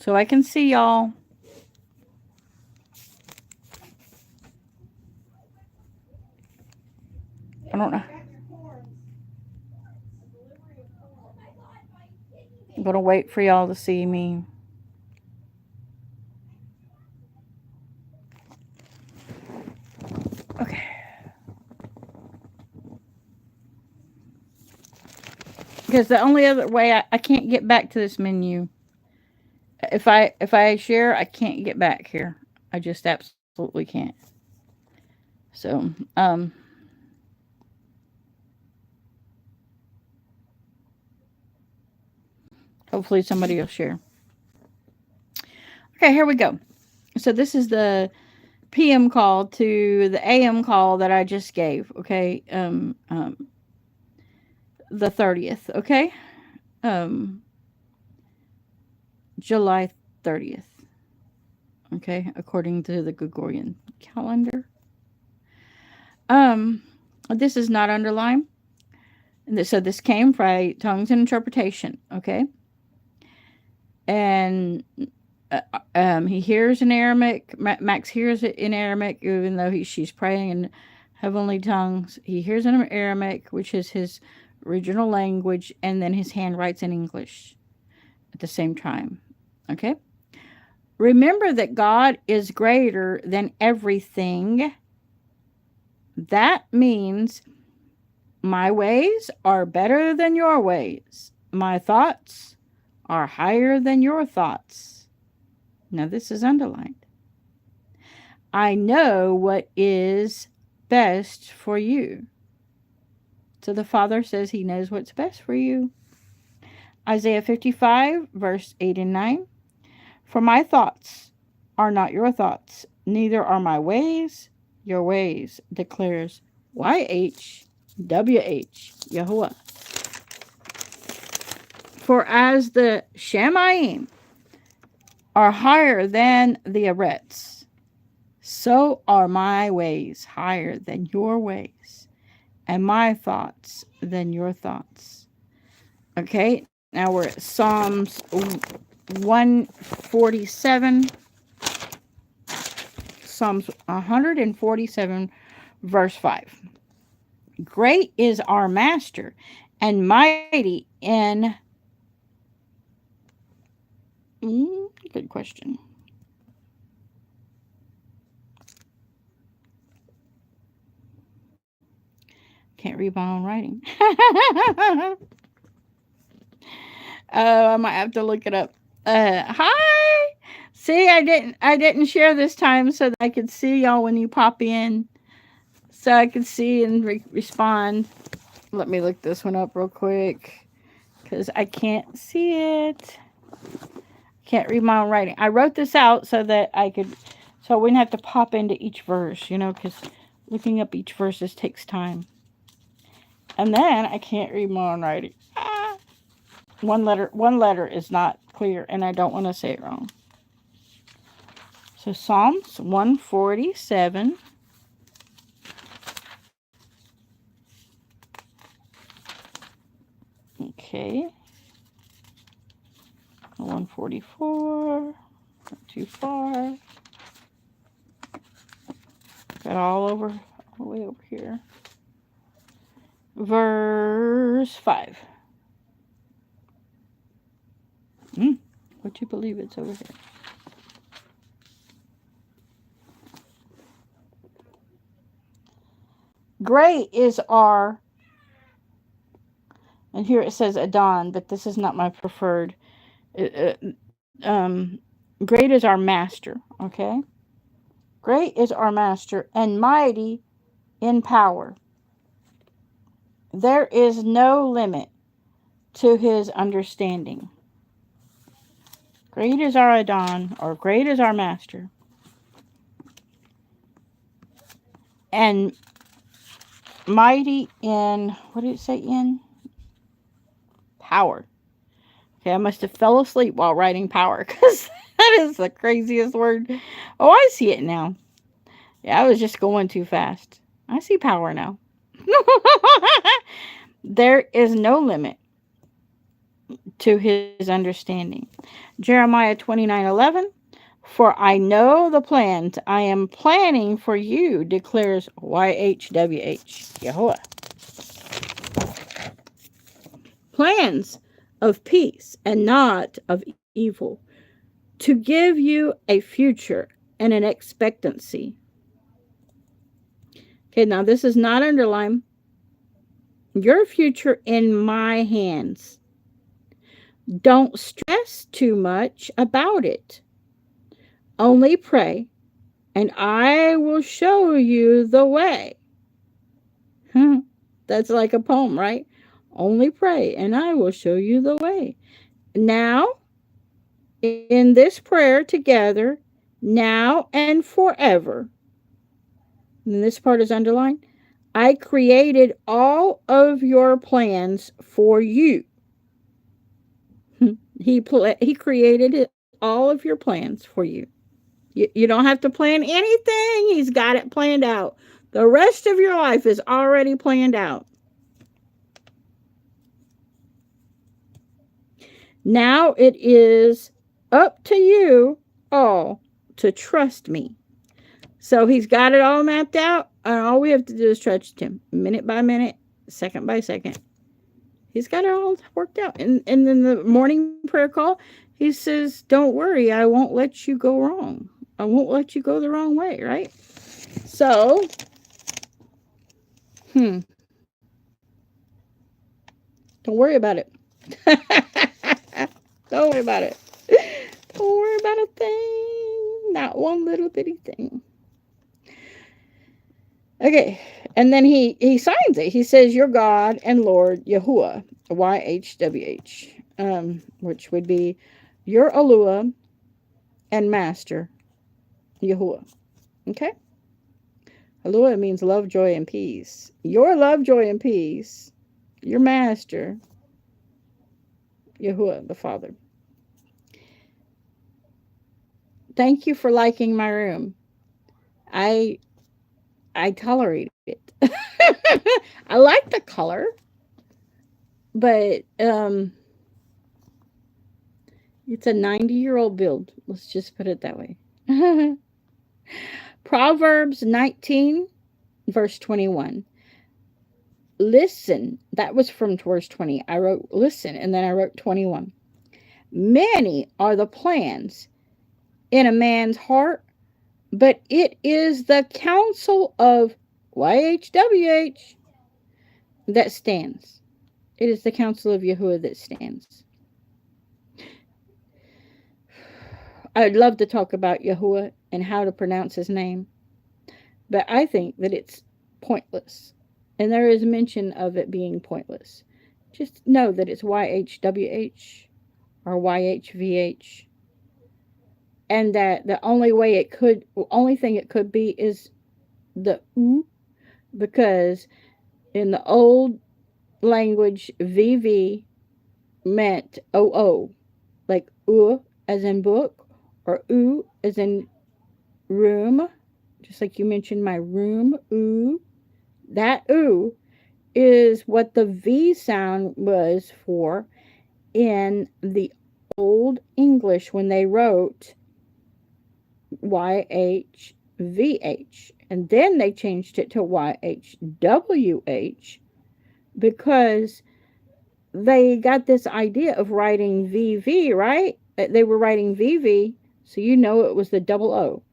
so I can see y'all. I don't know. I'm going to wait for y'all to see me. Okay. Because the only other way I can't get back to this menu. If I share, I can't get back here. I just absolutely can't. So, hopefully somebody will share. Okay, here we go. So this is the PM call to the AM call that I just gave. Okay, the 30th. Okay, um, July 30th. Okay, according to the Gregorian calendar. Um, this is not underlined. So this came from tongues and interpretation. Okay, and he hears in Aramaic. Max hears it in Aramaic, even though she's praying in heavenly tongues. He hears it in Aramaic, which is his regional language, and then his hand writes in English at the same time. Okay. Remember that God is greater than everything. That means my ways are better than your ways. My thoughts are higher than your thoughts. Now, this is underlined. I know what is best for you. So the Father says he knows what's best for you. Isaiah 55, verse 8 and 9. For my thoughts are not your thoughts, neither are my ways your ways, declares YHWH, YHWH. For as the Shamayim are higher than the Arets, so are my ways higher than your ways, and my thoughts than your thoughts. Okay, now we're at Psalms 147. Psalms 147, verse 5. Great is our master and mighty in... good question. Can't read my own writing. I might have to look it up. Hi. See, I didn't share this time so that I could see y'all when you pop in, so I could see and respond. Let me look this one up real quick because I can't see it. Can't read my own writing. I wrote this out so that so I wouldn't have to pop into each verse, because looking up each verse takes time. And then I can't read my own writing. One letter is not clear, and I don't want to say it wrong. So Psalms 147. Okay. 144. Not too far. Got all the way over here. Verse 5. Would you believe it's over here? Great is our... And here it says Adon, but this is not my preferred. Great is our master, okay? Great is our master and mighty in power. There is no limit to his understanding. Great is our Adon, or great is our master. And mighty in, what did it say in? Power. Okay, I must have fell asleep while writing power, because that is the craziest word. Oh, I see it now. Yeah, I was just going too fast. I see power now. There is no limit to his understanding. Jeremiah 29:11. For I know the plans I am planning for you, declares YHWH, Yahweh. Plans of peace and not of evil, to give you a future and an expectancy. Okay, now this is not underlined. Your future in my hands. Don't stress too much about it. Only pray, and I will show you the way. That's like a poem, right? Only pray, and I will show you the way. Now, in this prayer together, now and forever, and this part is underlined, I created all of your plans for you. He created all of your plans for you. You don't have to plan anything. He's got it planned out. The rest of your life is already planned out. Now it is up to you all to trust me. So he's got it all mapped out, and all we have to do is trust him minute by minute, second by second. He's got it all worked out. And in the morning prayer call, he says, don't worry, I won't let you go wrong. I won't let you go the wrong way, right? So, don't worry about it. Don't worry about it. Don't worry about a thing. Not one little bitty thing. Okay, and then he signs it. He says, "Your God and Lord Yahuwah, YHWH, which would be your Alua and Master Yahuwah." Okay, Alua means love, joy, and peace. Your love, joy, and peace. Your Master Yahuwah, the Father. Thank you for liking my room. I tolerate it. I like the color, but it's a 90-year-old build. Let's just put it that way. Proverbs 19, verse 21. Listen. That was from verse 20. I wrote listen, and then I wrote 21. Many are the plans in a man's heart, but it is the counsel of YHWH that stands. It is the counsel of Yahuwah that stands. I'd love to talk about Yahuwah and how to pronounce his name, but I think that it's pointless. And there is mention of it being pointless. Just know that it's YHWH or YHVH, and that the only thing it could be is the U, because in the old language, VV meant OO, like U as in book, or U as in room, just like you mentioned my room, U. That U is what the V sound was for in the old English when they wrote YHVH. And then they changed it to YHWH because they got this idea of writing VV, right? They were writing VV, so you know it was the double O.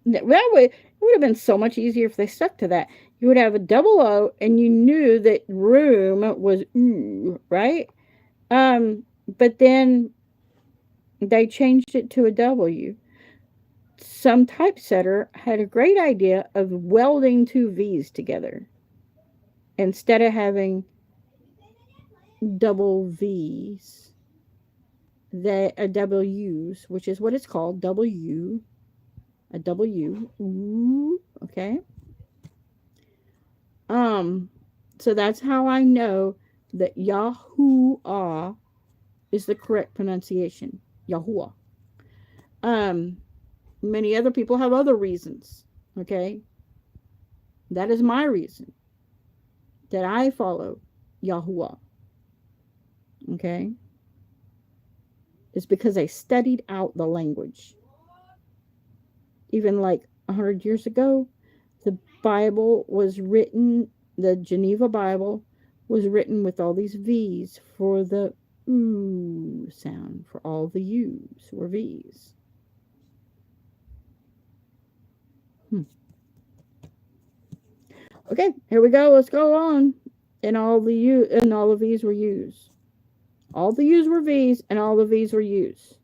It would have been so much easier if they stuck to that. You would have a double O, and you knew that room was ooh, right? But then they changed it to a W. Some typesetter had a great idea of welding two V's together instead of having double V's. That are W's, which is what it's called, W, a W, ooh, okay. So that's how I know that Yahuwah is the correct pronunciation, Yahuwah. Many other people have other reasons, okay. That is my reason that I follow Yahuwah. Okay? It's because they studied out the language. Even like 100 years ago, the Bible was written, the Geneva Bible was written with all these V's for the ooh sound, for all the U's were V's. Okay, here we go. Let's go on. And all the U and all the V's were U's. All the U's were V's and all the V's were U's.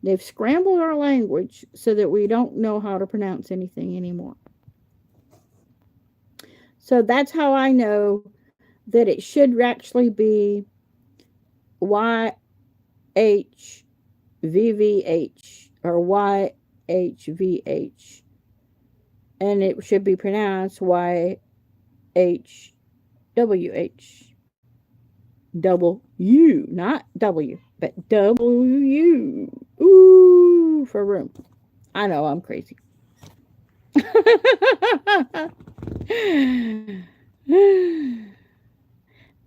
They've scrambled our language so that we don't know how to pronounce anything anymore. So that's how I know that it should actually be YHVVH or YHVH. And it should be pronounced YHWH. Double U, not W, but W. Ooh, for room. I know, I'm crazy.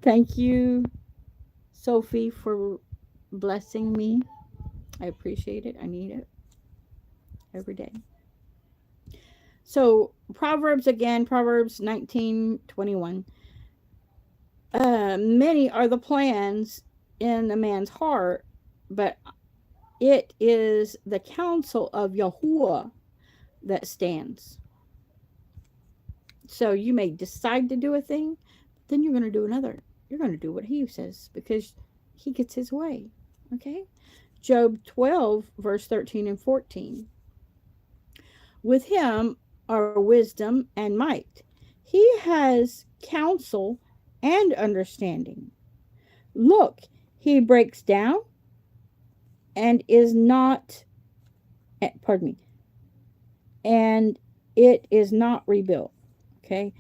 Thank you, Sophie, for blessing me. I appreciate it. I need it every day. So, Proverbs again, Proverbs 19:21. Many are the plans in a man's heart, but it is the counsel of YHWH that stands. So you may decide to do a thing, then you're going to do another. You're going to do what he says because he gets his way. Okay? Job 12, verse 13 and 14. With him are wisdom and might. He has counsel and understanding. Look, he breaks down and is not, pardon me, and it is not rebuilt. Okay?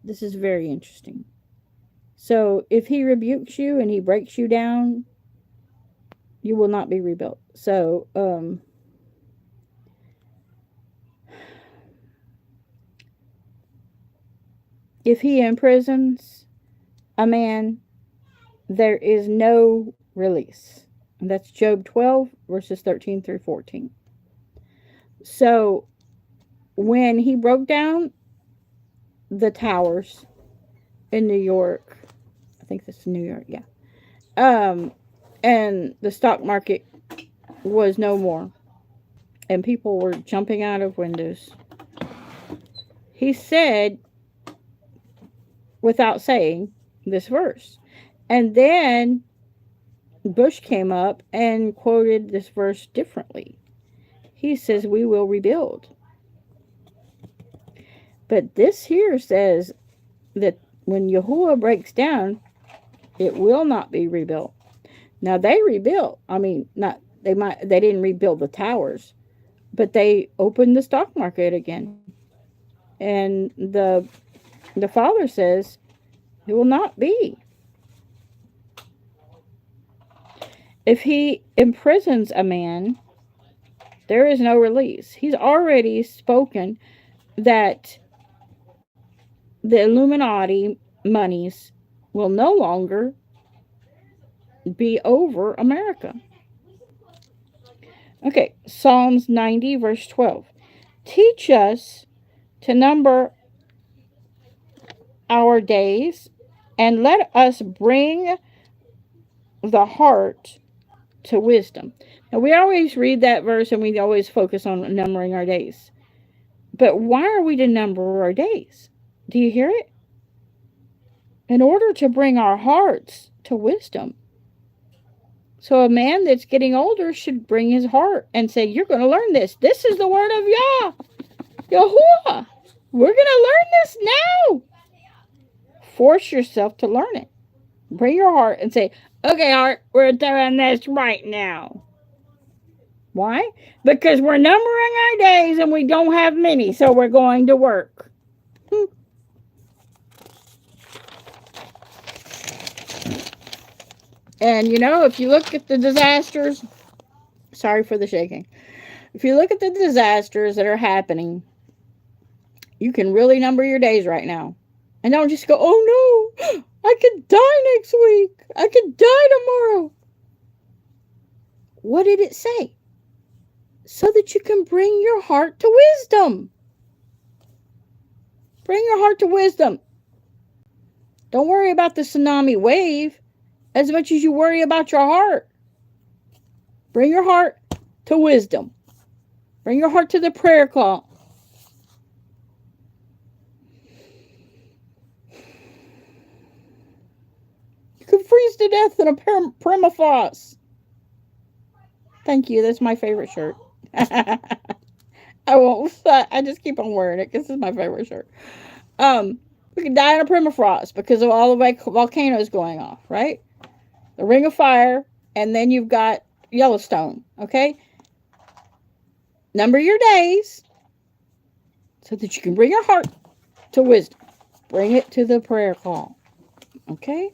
This is very interesting. So if he rebukes you and he breaks you down, you will not be rebuilt. So, if he imprisons a man, there is no release. And that's Job 12, verses 13 through 14. So, when he broke down the towers in New York, I think this is New York, yeah. And the stock market was no more. And people were jumping out of windows. He said, without saying, this verse. And then Bush came up and quoted this verse differently. He says, we will rebuild. But this here says that when YHWH breaks down, it will not be rebuilt. Now they rebuilt. I mean, they didn't rebuild the towers, but they opened the stock market again. And the Father says it will not be. If he imprisons a man, there is no release. He's already spoken that the Illuminati monies will no longer be over America. Okay, Psalms 90, verse 12. Teach us to number our days, and let us bring the heart to wisdom. Now, we always read that verse and we always focus on numbering our days. But why are we to number our days? Do you hear it? In order to bring our hearts to wisdom. So a man that's getting older should bring his heart and say, you're going to learn this. This is the word of YHWH. We're going to learn this now. Force yourself to learn it. Bring your heart and say, okay, heart, we're doing this right now. Why? Because we're numbering our days and we don't have many, so we're going to work. And you know, if you look at the disasters, sorry for the shaking. If you look at the disasters that are happening, you can really number your days right now. And don't just go, oh no, I could die next week. I could die tomorrow. What did it say? So that you can bring your heart to wisdom. Bring your heart to wisdom. Don't worry about the tsunami wave as much as you worry about your heart. Bring your heart to wisdom. Bring your heart to the prayer call. You can freeze to death in a permafrost. Thank you. That's my favorite shirt. I won't. I just keep on wearing it because it's my favorite shirt. We can die in a permafrost because of all the volcanoes going off, right? The Ring of Fire, and then you've got Yellowstone, okay? Number your days so that you can bring your heart to wisdom. Bring it to the prayer call, okay?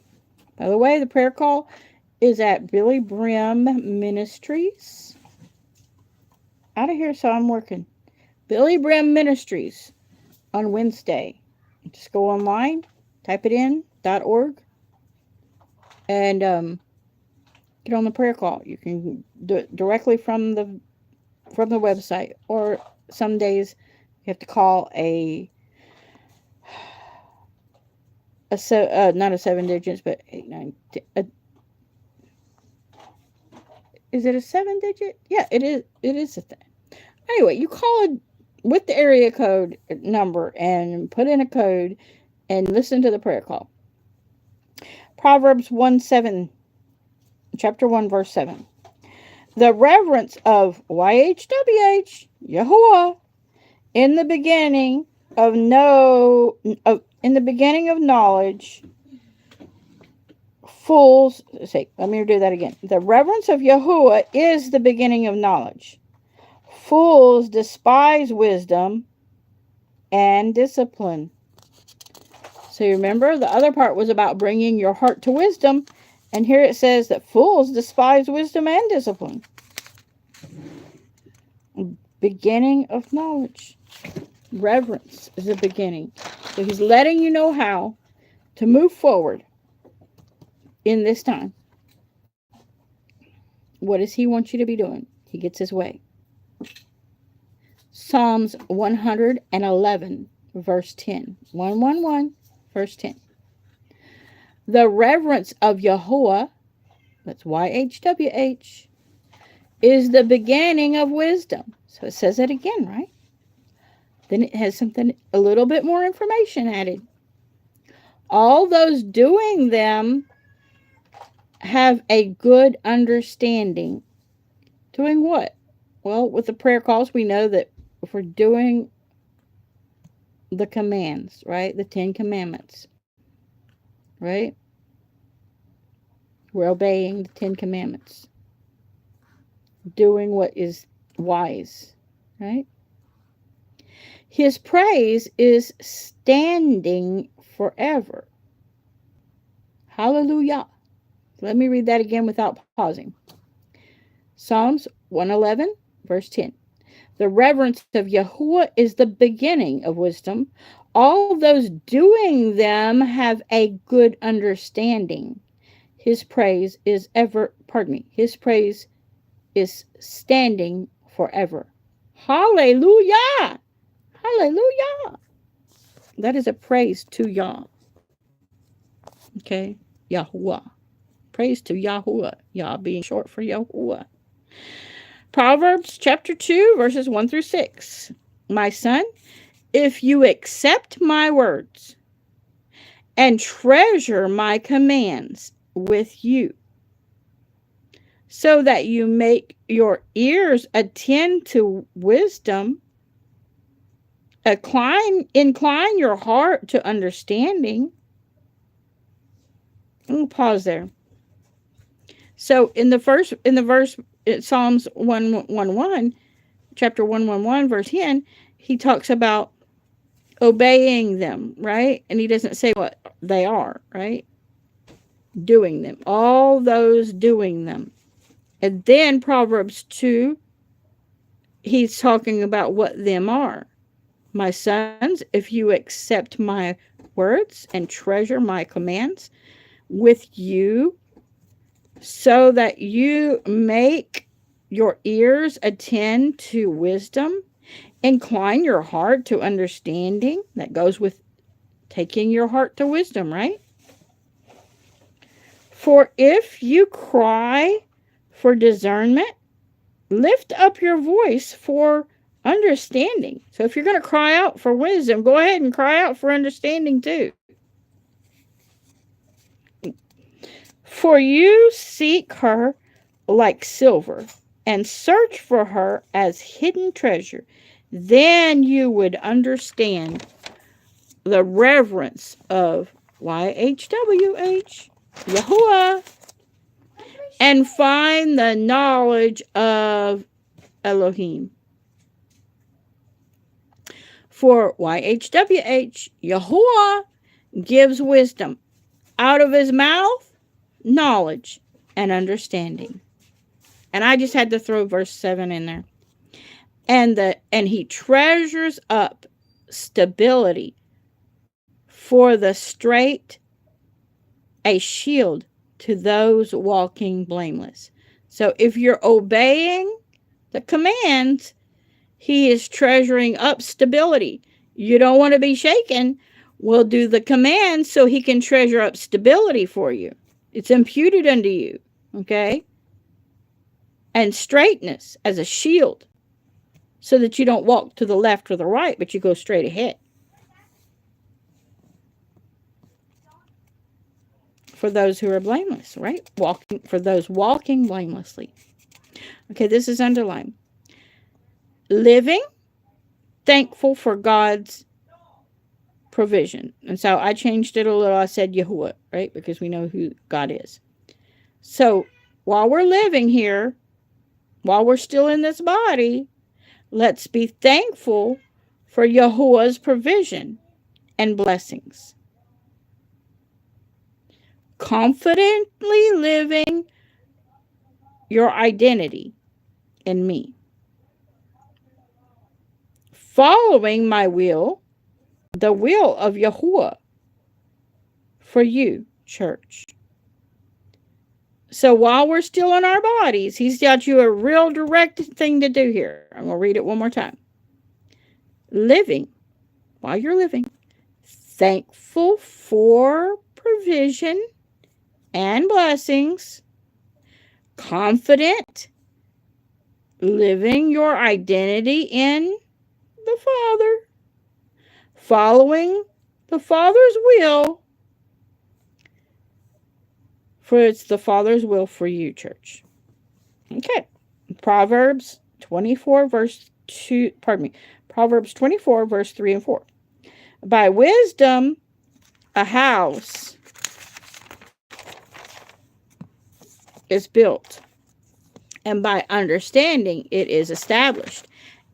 By the way, the prayer call is at Billy Brim Ministries. Out of here, so I'm working. Billy Brim Ministries on Wednesday. Just go online, type it in, .org, and get on the prayer call. You can do it directly from the website, or some days you have to call not a 7 digits, but 8, 9, 10, is it a 7 digit? Yeah, it is. It is a thing. Anyway, you call it with the area code number and put in a code and listen to the prayer call. Proverbs 1:7, chapter 1, verse 7. The reverence of YHWH, YHWY, in the beginning of knowledge, fools. Let me do that again. The reverence of YHWH is the beginning of knowledge. Fools despise wisdom and discipline. So you remember, the other part was about bringing your heart to wisdom. And here it says that fools despise wisdom and discipline. Beginning of knowledge. Reverence is the beginning. So he's letting you know how to move forward in this time. What does he want you to be doing? He gets his way. Psalms 111, verse 10. 111, verse 10. The reverence of YHWH, that's YHWH, is the beginning of wisdom. So it says it again, right? Then it has a little bit more information added. All those doing them have a good understanding. Doing what? Well, with the prayer calls, we know that if we're doing the commands, right? The 10 commandments, right? We're obeying the 10 commandments. Doing what is wise, right? His praise is standing forever. Hallelujah. Let me read that again without pausing. Psalms 111, verse 10. The reverence of YHWH is the beginning of wisdom. All those doing them have a good understanding. His praise is His praise is standing forever. Hallelujah. Hallelujah. That is a praise to Yah. Okay? YHWH. Praise to YHWH. Yah being short for YHWH. Proverbs chapter 2, verses 1 through 6. My son, if you accept my words and treasure my commands with you, so that you make your ears attend to wisdom, incline your heart to understanding. I'll pause there. So in the verse, Psalms 111, chapter 111, verse 10, he talks about obeying them, right? And he doesn't say what they are, right? Doing them. All those doing them. And then Proverbs 2, he's talking about what them are. My sons, if you accept my words and treasure my commands with you, so that you make your ears attend to wisdom, incline your heart to understanding. That goes with taking your heart to wisdom, right? For if you cry for discernment, lift up your voice for understanding. So if you're going to cry out for wisdom, go ahead and cry out for understanding too. For you seek her like silver and search for her as hidden treasure. Then you would understand the reverence of YHWH, Yahuwah, and find the knowledge of Elohim. For YHWH, Yahuwah gives wisdom. Out of his mouth, knowledge and understanding. And I just had to throw verse 7 in there. And he treasures up stability for the straight, a shield to those walking blameless. So if you're obeying the commands, he is treasuring up stability. You don't want to be shaken. Well, do the commands so he can treasure up stability for you. It's imputed unto you, okay? And straightness as a shield so that you don't walk to the left or the right, but you go straight ahead. For those who are blameless, right? For those walking blamelessly. Okay, this is underlined. Living thankful for God's provision. And so I changed it a little. I said Yahuwah, right? Because we know who God is. So while we're living here, while we're still in this body, let's be thankful for Yahuwah's provision and blessings. Confidently living your identity in me. Following my will, the will of Yahuwah for you, church. So while we're still in our bodies, he's got you a real direct thing to do here. I'm going to read it one more time. Living, while you're living, thankful for provision and blessings, confident, living your identity in the Father, following the Father's will, for it's the Father's will for you, church. Okay. Proverbs 24, verse 2, Proverbs 24, verse 3 and 4. By wisdom, a house is built, and by understanding, it is established,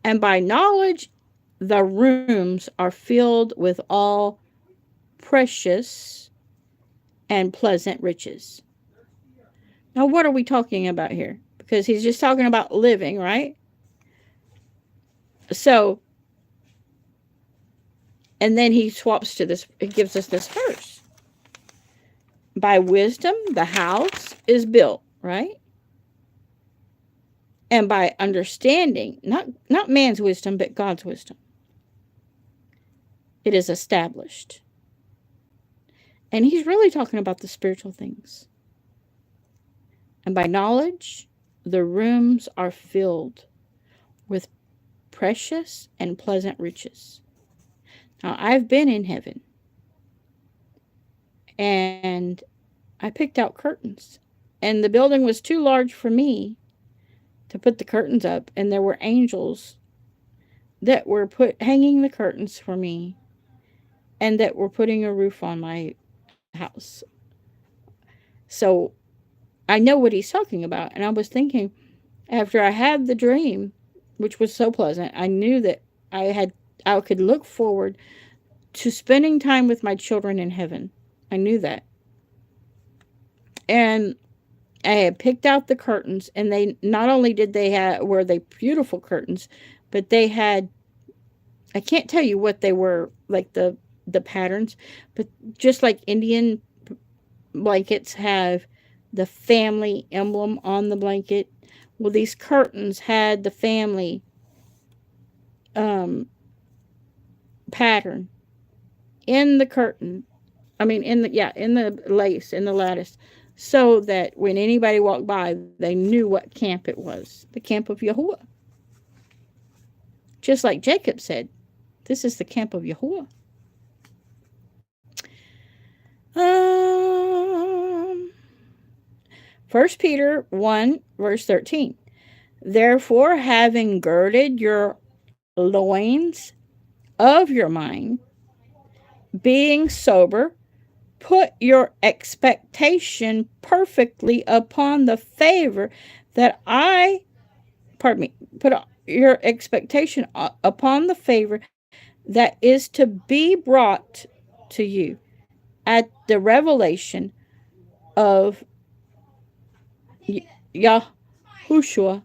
and by knowledge, the rooms are filled with all precious and pleasant riches. Now, what are we talking about here? Because he's just talking about living, right? So, and then he swaps to this, it gives us this verse. By wisdom, the house is built, right? And by understanding, not man's wisdom, but God's wisdom, it is established. And he's really talking about the spiritual things. And by knowledge, the rooms are filled with precious and pleasant riches. Now, I've been in heaven, and I picked out curtains, and the building was too large for me to put the curtains up, and there were angels that were hanging the curtains for me, and that were putting a roof on my house. So I know what he's talking about, and I was thinking, after I had the dream, which was so pleasant, I knew that I could look forward to spending time with my children in heaven. I knew that. And I had picked out the curtains, and they not only were they beautiful curtains, but they had I can't tell you what they were, like the patterns, but just like Indian blankets have the family emblem on the blanket, well, these curtains had the family um, pattern in the curtain. I mean, in the lace, in the lattice, so that when anybody walked by, they knew what camp it was, the camp of YHWH. Just like Jacob said, this is the camp of YHWH. Um, 1 Peter 1, verse 13. Therefore, having girded your loins of your mind, being sober, put your expectation perfectly upon the favor that pardon me, put your expectation upon the favor that is to be brought to you at the revelation of Yahushua,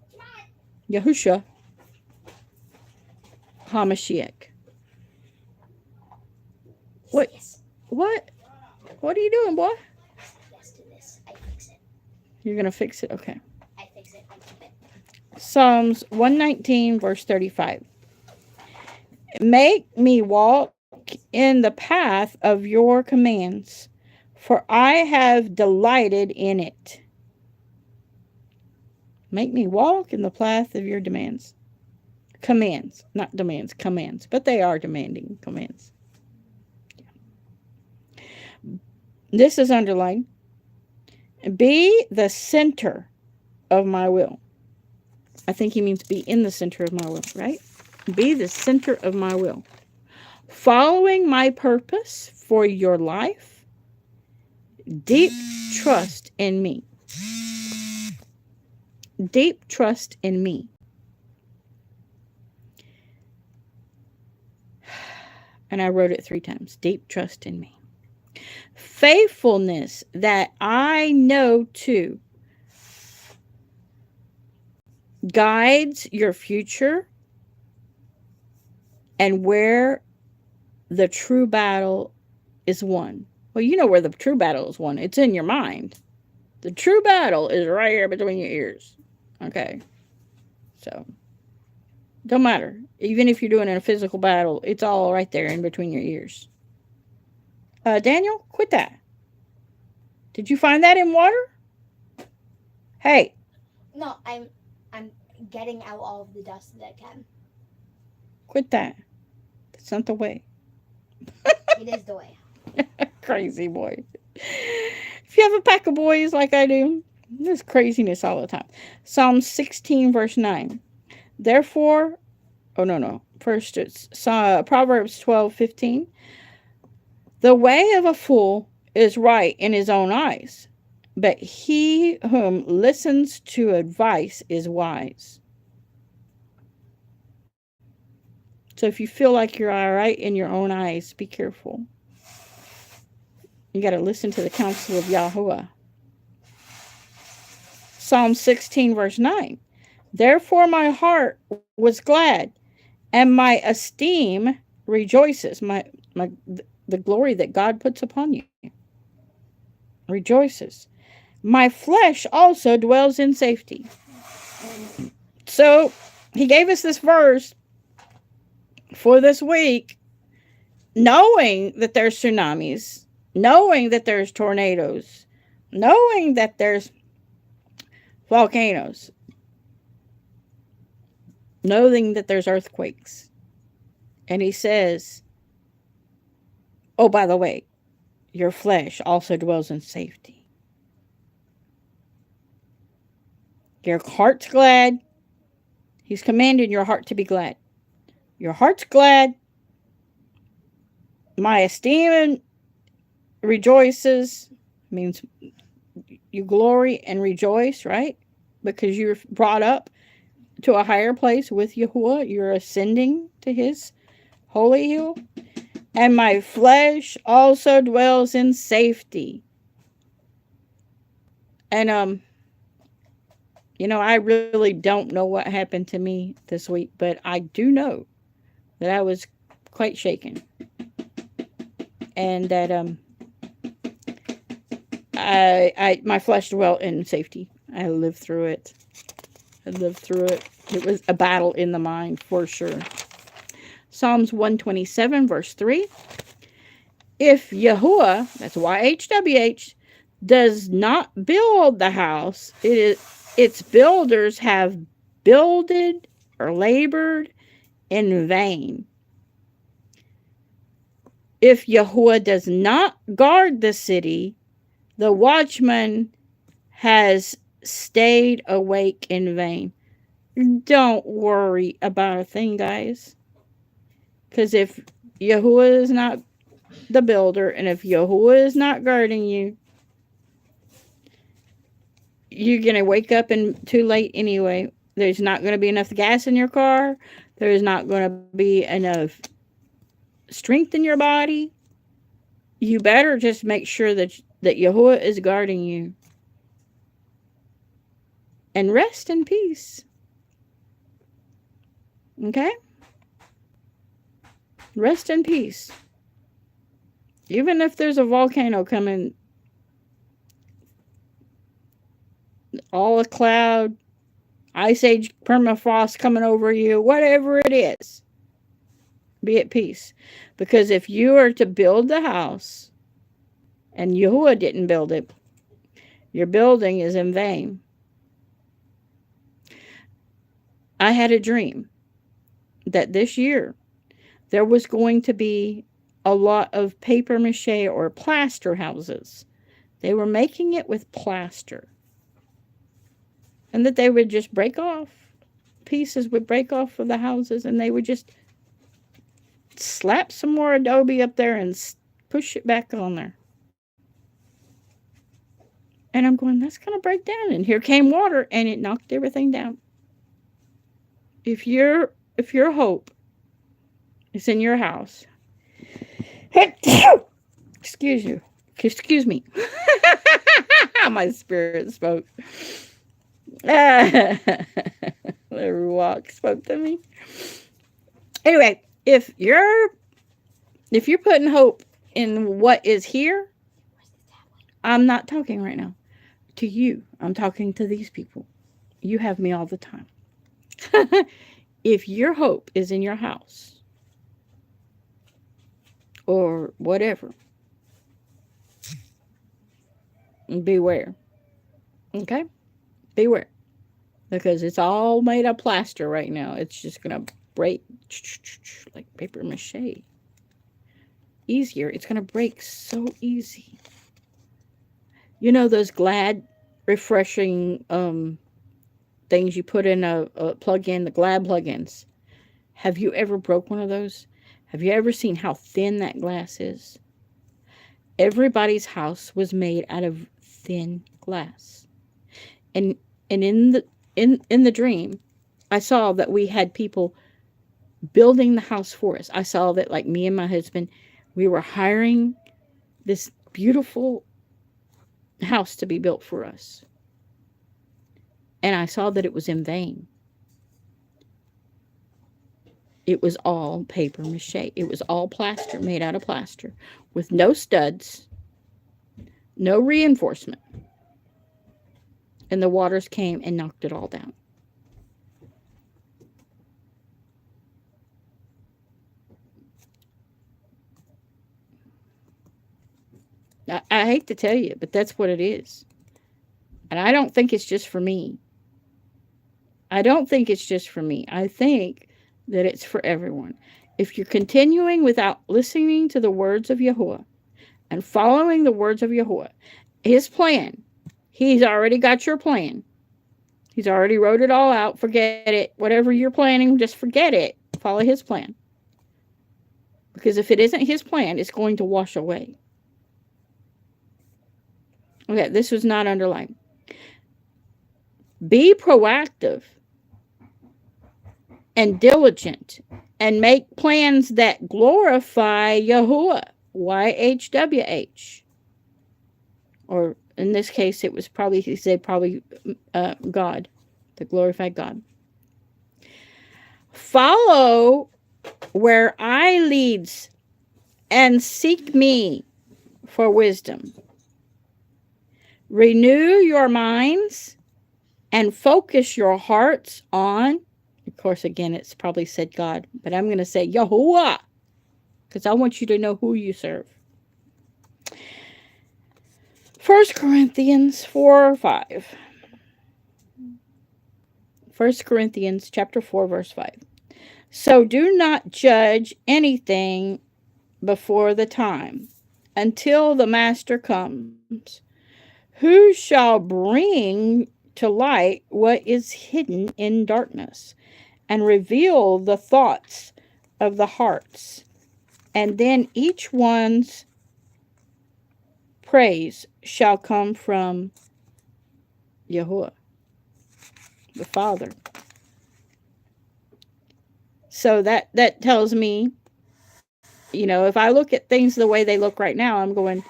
Yahushua HaMashiach. What? What? What are you doing, boy? Yes to this. I fix it. You're going to fix it? Okay. I fix it. I keep it. Psalms 119, verse 35. Make me walk in the path of your commands, for I have delighted in it. Make me walk in the path of your demands. Commands, not demands, commands. But they are demanding commands. This is underlined. Be the center of my will. I think he means be in the center of my will, right? Be the center of my will. Following my purpose for your life, deep trust in me. Deep trust in me. And I wrote it 3 times. Deep trust in me. Faithfulness that I know too guides your future and where the true battle is won. Well, you know where the true battle is won. It's in your mind. The true battle is right here between your ears. Okay. So, don't matter. Even if you're doing a physical battle, it's all right there in between your ears. Daniel, quit that. Did you find that in water? Hey. No, I'm getting out all of the dust that I can. Quit that. That's not the way. It is the way. Crazy boy. If you have a pack of boys like I do, there's craziness all the time. Psalm 16, verse 9. Therefore, oh no. First it's Proverbs 12:15. The way of a fool is right in his own eyes, but he whom listens to advice is wise. So if you feel like you're all right in your own eyes, be careful. You got to listen to the counsel of YHWH. Psalm 16, verse 9. Therefore my heart was glad, and my esteem rejoices. The glory that God puts upon you rejoices. My flesh also dwells in safety. So he gave us this verse for this week, knowing that there's tsunamis, knowing that there's tornadoes, knowing that there's volcanoes, knowing that there's earthquakes. And he says, oh, by the way, your flesh also dwells in safety. Your heart's glad. He's commanding your heart to be glad. Your heart's glad. My esteem rejoices. Means you glory and rejoice, right? Because you're brought up to a higher place with YHWH. You're ascending to his holy hill. And my flesh also dwells in safety. And I really don't know what happened to me this week, but I do know that I was quite shaken, and that my flesh dwelt in safety. I lived through it. I lived through it. It was a battle in the mind for sure. Psalms 127 verse 3. If YHWH, that's YHWH, does not build the house, its builders have builded or labored in vain. If YHWH does not guard the city, the watchman has stayed awake in vain. Don't worry about a thing, guys. Because if YHWH is not the builder, and if YHWH is not guarding you, you're going to wake up and too late anyway. There's not going to be enough gas in your car. There's not going to be enough strength in your body. You better just make sure that YHWH is guarding you. And rest in peace. Okay? Rest in peace. Even if there's a volcano coming, all a cloud, ice age permafrost coming over you, whatever it is, be at peace. Because if you are to build the house and YHWH didn't build it, your building is in vain. I had a dream that this year there was going to be a lot of paper mache or plaster houses. They were making it with plaster. And that they would just break off. Pieces would break off of the houses, and they would just slap some more adobe up there and push it back on there. And I'm going, that's going to break down. And here came water, and it knocked everything down. If your hope is in your house, excuse me. My spirit spoke. Every walk spoke to me. Anyway, if you're putting hope in what is here, I'm not talking right now to you. I'm talking to these people. You have me all the time. If your hope is in your house or whatever, beware. Okay? Beware. Because it's all made of plaster right now. It's just going to break like paper mache. Easier. It's going to break so easy. You know those Glad refreshing things you put in a plug-in, the Glad plug-ins. Have you ever broke one of those? Have you ever seen how thin that glass is? Everybody's house was made out of thin glass. And in the dream, I saw that we had people building the house for us. I saw that, like, me and my husband, we were hiring this beautiful house to be built for us. And I saw that it was in vain. It was all paper mache. It was all plaster, made out of plaster, with no studs, no reinforcement. And the waters came and knocked it all down. I hate to tell you, but that's what it is. And I don't think it's just for me. I don't think it's just for me. I think that it's for everyone. If you're continuing without listening to the words of YHWH and following the words of YHWH, his plan, he's already got your plan. He's already wrote it all out. Forget it. Whatever you're planning, just forget it. Follow his plan. Because if it isn't his plan, it's going to wash away. Okay, this was not underlined. Be proactive and diligent and make plans that glorify YHWH, YHWH. Or in this case, it was probably, he said probably God, to glorify God. Follow where eye leads, and seek me for wisdom. Renew your minds and focus your hearts on, of course, again, it's probably said God, but I'm going to say YHWH, because I want you to know who you serve. 1 Corinthians 4:5. 1 Corinthians chapter 4, verse 5. So do not judge anything before the time, until the Master comes, who shall bring to light what is hidden in darkness, and reveal the thoughts of the hearts. And then each one's praise shall come from YHWH, the Father. So that tells me, if I look at things the way they look right now, I'm going,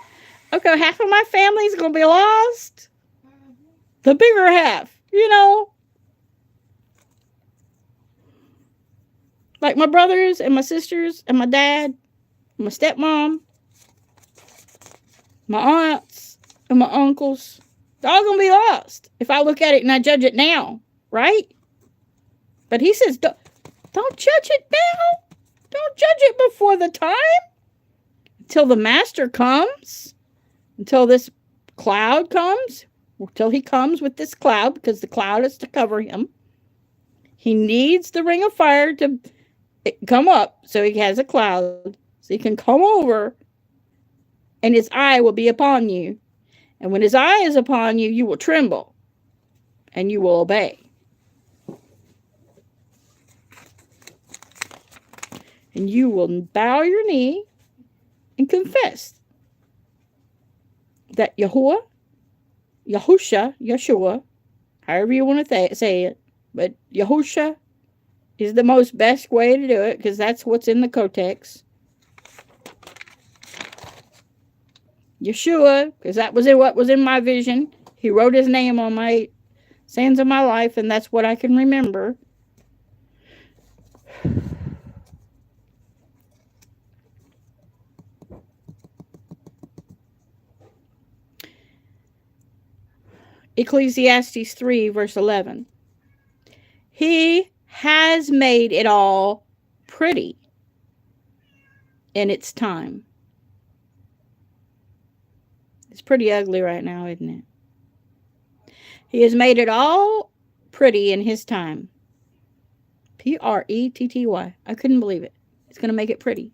okay, half of my family's going to be lost. The bigger half, Like my brothers and my sisters and my dad, my stepmom, my aunts and my uncles. They're all going to be lost if I look at it and I judge it now, right? But he says, don't judge it now. Don't judge it before the time. Until the Master comes. Until this cloud comes. Until he comes with this cloud, because the cloud is to cover him. He needs the ring of fire to come up, so he has a cloud, so he can come over, and his eye will be upon you. And when his eye is upon you, you will tremble, and you will obey. And you will bow your knee and confess that YHWH, Yeshua, however you want to say it, but Yahusha is the most best way to do it, because that's what's in the Codex. Yeshua, because that was what was in my vision. He wrote his name on my sands of my life, and that's what I can remember. Ecclesiastes 3, verse 11. He has made it all pretty in its time. It's pretty ugly right now, isn't it? He has made it all pretty in his time. Pretty. I couldn't believe it. It's going to make it pretty.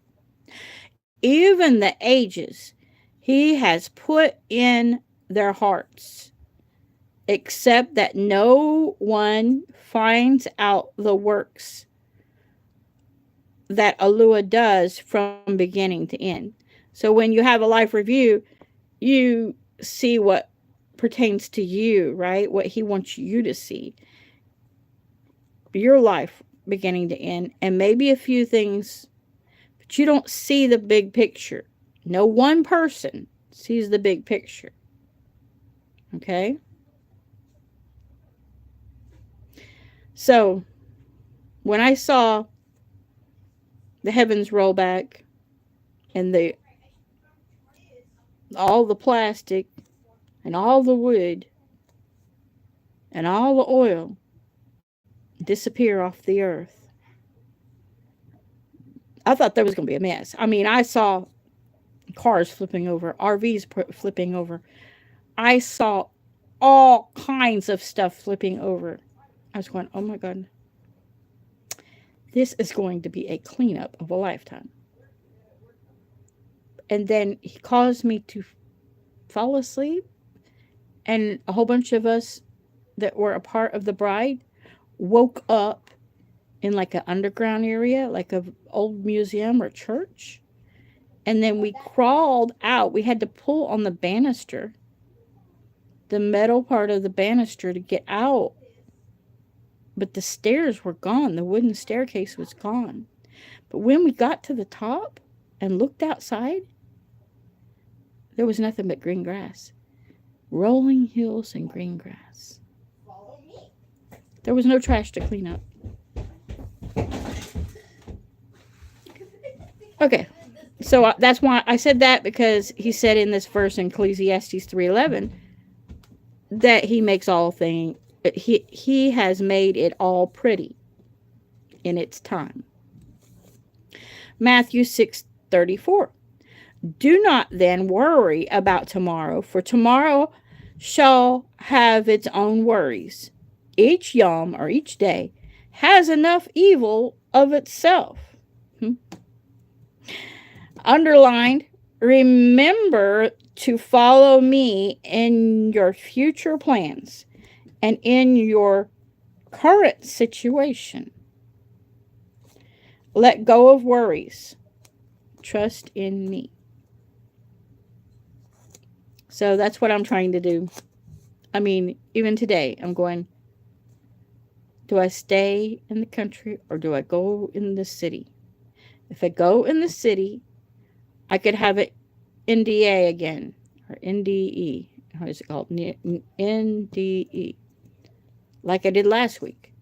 Even the ages he has put in their hearts, except that no one finds out the works that YHWH does from beginning to end. So when you have a life review, you see what pertains to you, right? What he wants you to see. Your life beginning to end, and maybe a few things, but you don't see the big picture. No one person sees the big picture. Okay? So, when I saw the heavens roll back and all the plastic and all the wood and all the oil disappear off the earth, I thought there was going to be a mess. I mean, I saw cars flipping over, RVs flipping over. I saw all kinds of stuff flipping over. I was going, oh my God. This is going to be a cleanup of a lifetime. And then he caused me to fall asleep. And a whole bunch of us that were a part of the bride woke up in like an underground area, like an old museum or church. And then we crawled out. We had to pull on the banister, the metal part of the banister, to get out. But the stairs were gone. The wooden staircase was gone. But when we got to the top and looked outside, there was nothing but green grass. Rolling hills and green grass. There was no trash to clean up. Okay. So that's why I said that, because he said in this verse in Ecclesiastes 3:11 that he makes all things, he has made it all pretty in its time. Matthew 6:34. Do not then worry about tomorrow, for tomorrow shall have its own worries. Each yom, or each day, has enough evil of itself. Hmm. Underlined, remember to follow me in your future plans and in your current situation. Let go of worries. Trust in me. So that's what I'm trying to do. I mean, even today, I'm going, do I stay in the country or do I go in the city? If I go in the city, I could have it NDA again, or NDE. What is it called? NDE. Like I did last week.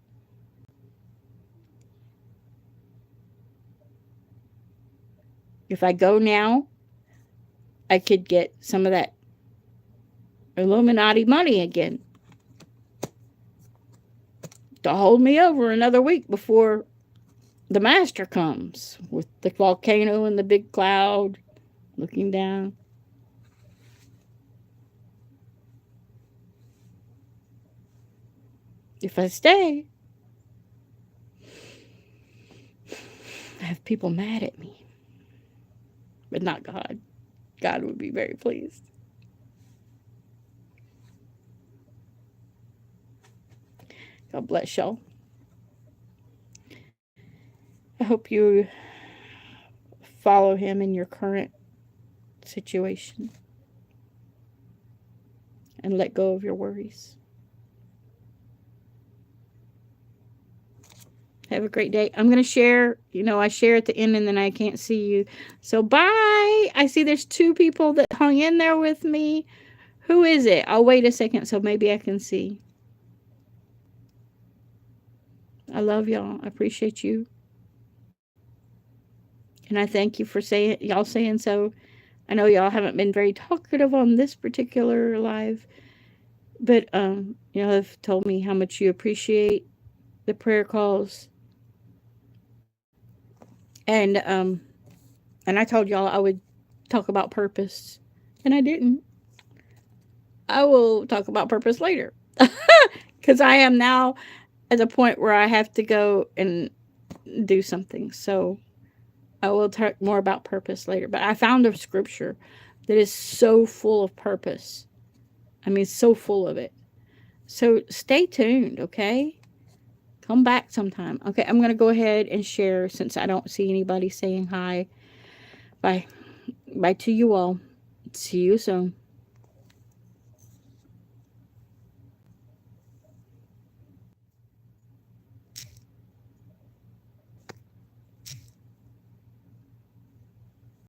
If I go now, I could get some of that Illuminati money again to hold me over another week before the master comes with the volcano and the big cloud looking down. If I stay, I have people mad at me, but not God. God would be very pleased. God bless y'all. I hope you follow him in your current situation and let go of your worries. Have a great day. I'm going to share. I share at the end and then I can't see you. So bye. I see there's 2 people that hung in there with me. Who is it? I'll wait a second so maybe I can see. I love y'all. I appreciate you. And I thank you for y'all saying so. I know y'all haven't been very talkative on this particular live, but y'all have told me how much you appreciate the prayer calls. And I told y'all I would talk about purpose, and I didn't. I will talk about purpose later. Because I am now at the point where I have to go and do something. So I will talk more about purpose later. But I found a scripture that is so full of purpose. I mean, so full of it. So stay tuned, okay? Come back sometime. Okay, I'm going to go ahead and share since I don't see anybody saying hi. Bye. Bye to you all. See you soon.